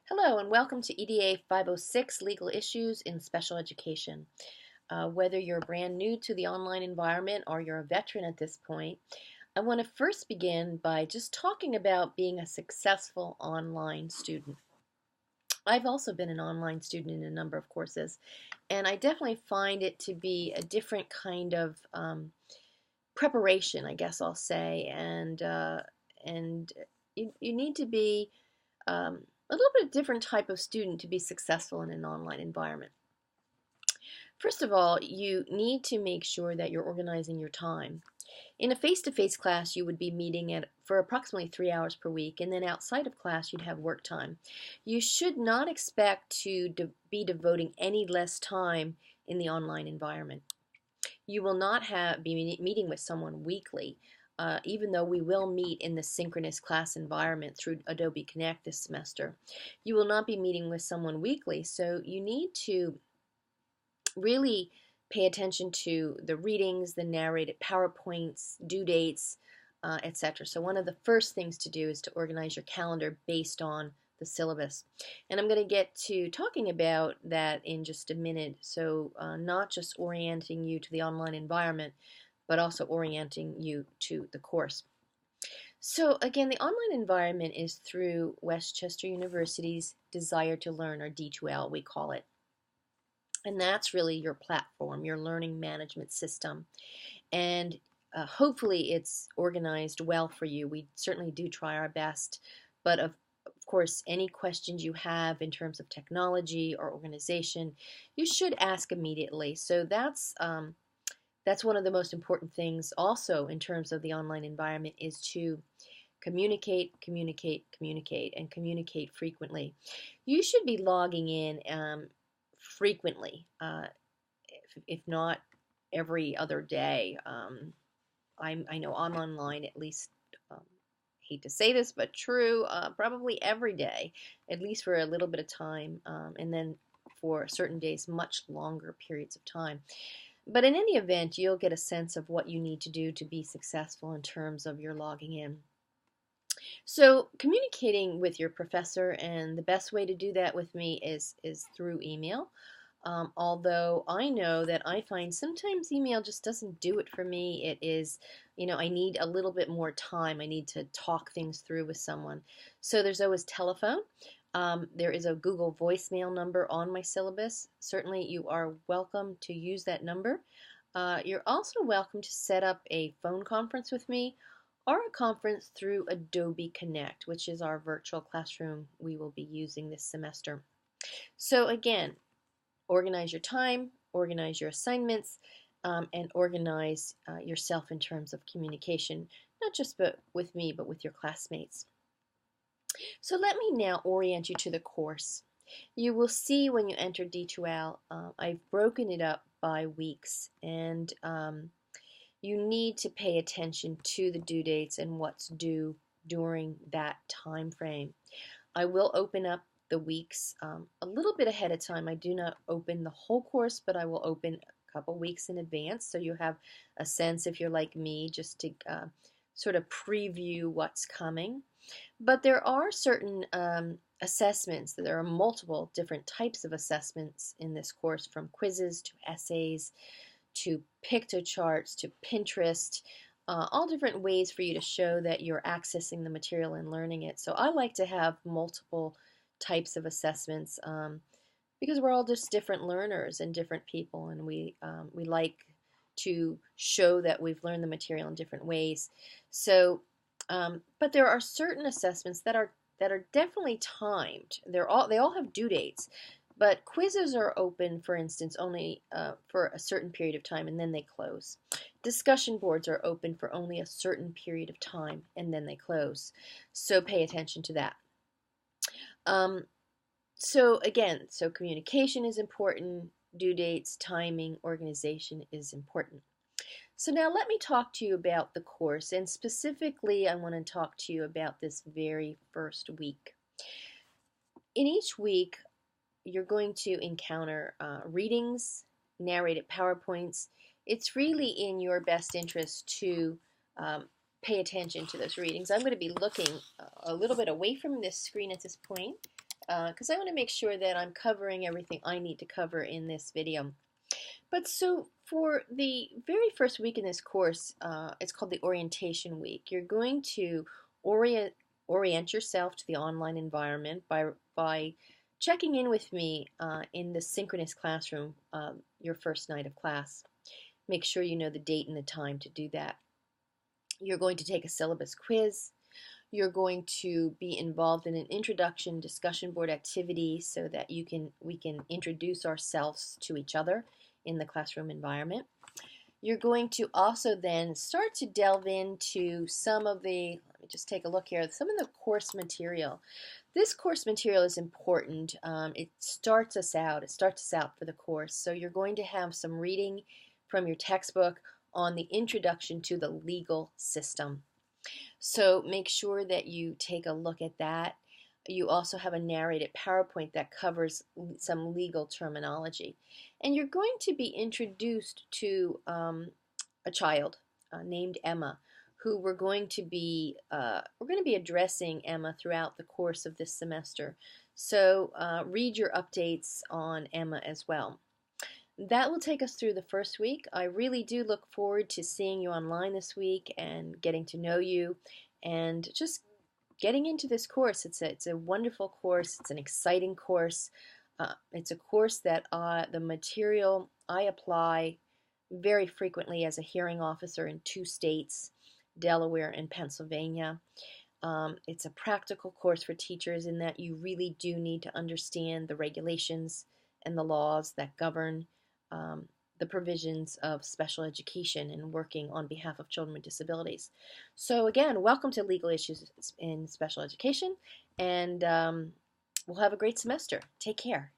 Hello and welcome to EDA 506 Legal Issues in Special Education. Whether you're brand new to the online environment or you're a veteran at this point, I want to first begin by just talking about being a successful online student. I've also been an online student in a number of courses, and I definitely find it to be a different kind of preparation, I guess I'll say, and you need to be a little bit different type of student to be successful in an online environment. First of all, you need to make sure that you're organizing your time. In a face-to-face class, you would be meeting for approximately 3 hours per week, and then outside of class, you'd have work time. You should not expect to be devoting any less time in the online environment. You will not be meeting with someone weekly, even though we will meet in the synchronous class environment through Adobe Connect this semester. You will not be meeting with someone weekly, so you need to really pay attention to the readings, the narrated PowerPoints, due dates, etc. So one of the first things to do is to organize your calendar based on the syllabus. And I'm going to get to talking about that in just a minute. So not just orienting you to the online environment, but also orienting you to the course. So again, the online environment is through West Chester University's Desire to Learn, or D2L we call it. And that's really your platform, your learning management system. And hopefully it's organized well for you. We certainly do try our best, but of course, any questions you have in terms of technology or organization, you should ask immediately. So that's one of the most important things also in terms of the online environment, is to communicate, communicate, communicate, and communicate frequently. You should be logging in frequently, if not every other day. I know I'm online at least, hate to say this, but true, probably every day, at least for a little bit of time, and then for certain days, much longer periods of time. But in any event, you'll get a sense of what you need to do to be successful in terms of your logging in. So communicating with your professor, and the best way to do that with me is through email. Although I know that I find sometimes email just doesn't do it for me. It is, I need a little bit more time. I need to talk things through with someone. So there's always telephone. There is a Google voicemail number on my syllabus. Certainly you are welcome to use that number. You're also welcome to set up a phone conference with me, or a conference through Adobe Connect, which is our virtual classroom we will be using this semester. So again, organize your time, organize your assignments, and organize yourself in terms of communication, not just with me, but with your classmates. So let me now orient you to the course. You will see when you enter D2L, I've broken it up by weeks, and you need to pay attention to the due dates and what's due during that time frame. I will open up the weeks a little bit ahead of time. I do not open the whole course, but I will open a couple weeks in advance, so you have a sense, if you're like me, just to sort of preview what's coming. But there are certain assessments. There are multiple different types of assessments in this course, from quizzes to essays to Piktochart to Pinterest, all different ways for you to show that you're accessing the material and learning it. So I like to have multiple types of assessments, because we're all just different learners and different people, and we like to show that we've learned the material in different ways. So, but there are certain assessments that are definitely timed. They all have due dates. But quizzes are open, for instance, only for a certain period of time, and then they close. Discussion boards are open for only a certain period of time, and then they close. So pay attention to that. So again, communication is important, due dates, timing, organization is important. So now let me talk to you about the course, and specifically I want to talk to you about this very first week. In each week, you're going to encounter readings, narrated PowerPoints. It's really in your best interest to pay attention to those readings. I'm going to be looking a little bit away from this screen at this point, because I want to make sure that I'm covering everything I need to cover in this video. But so for the very first week in this course, it's called the orientation week. You're going to orient orient yourself to the online environment by checking in with me in the synchronous classroom your first night of class. Make sure you know the date and the time to do that. You're going to take a syllabus quiz. You're going to be involved in an introduction discussion board activity so that we can introduce ourselves to each other in the classroom environment. You're going to also then start to delve into some of the, let me just take a look here, some of the course material. This course material is important. It starts us out. It starts us out for the course. So you're going to have some reading from your textbook on the introduction to the legal system. So make sure that you take a look at that. You also have a narrated PowerPoint that covers some legal terminology. And you're going to be introduced to a child named Emma, who we're going to be addressing Emma throughout the course of this semester. So read your updates on Emma as well. That will take us through the first week. I really do look forward to seeing you online this week and getting to know you and just getting into this course. It's a wonderful course. It's an exciting course. It's a course that the material I apply very frequently as a hearing officer in 2 states, Delaware and Pennsylvania. It's a practical course for teachers in that you really do need to understand the regulations and the laws that govern the provisions of special education and working on behalf of children with disabilities. So again, welcome to Legal Issues in Special Education, and we'll have a great semester. Take care.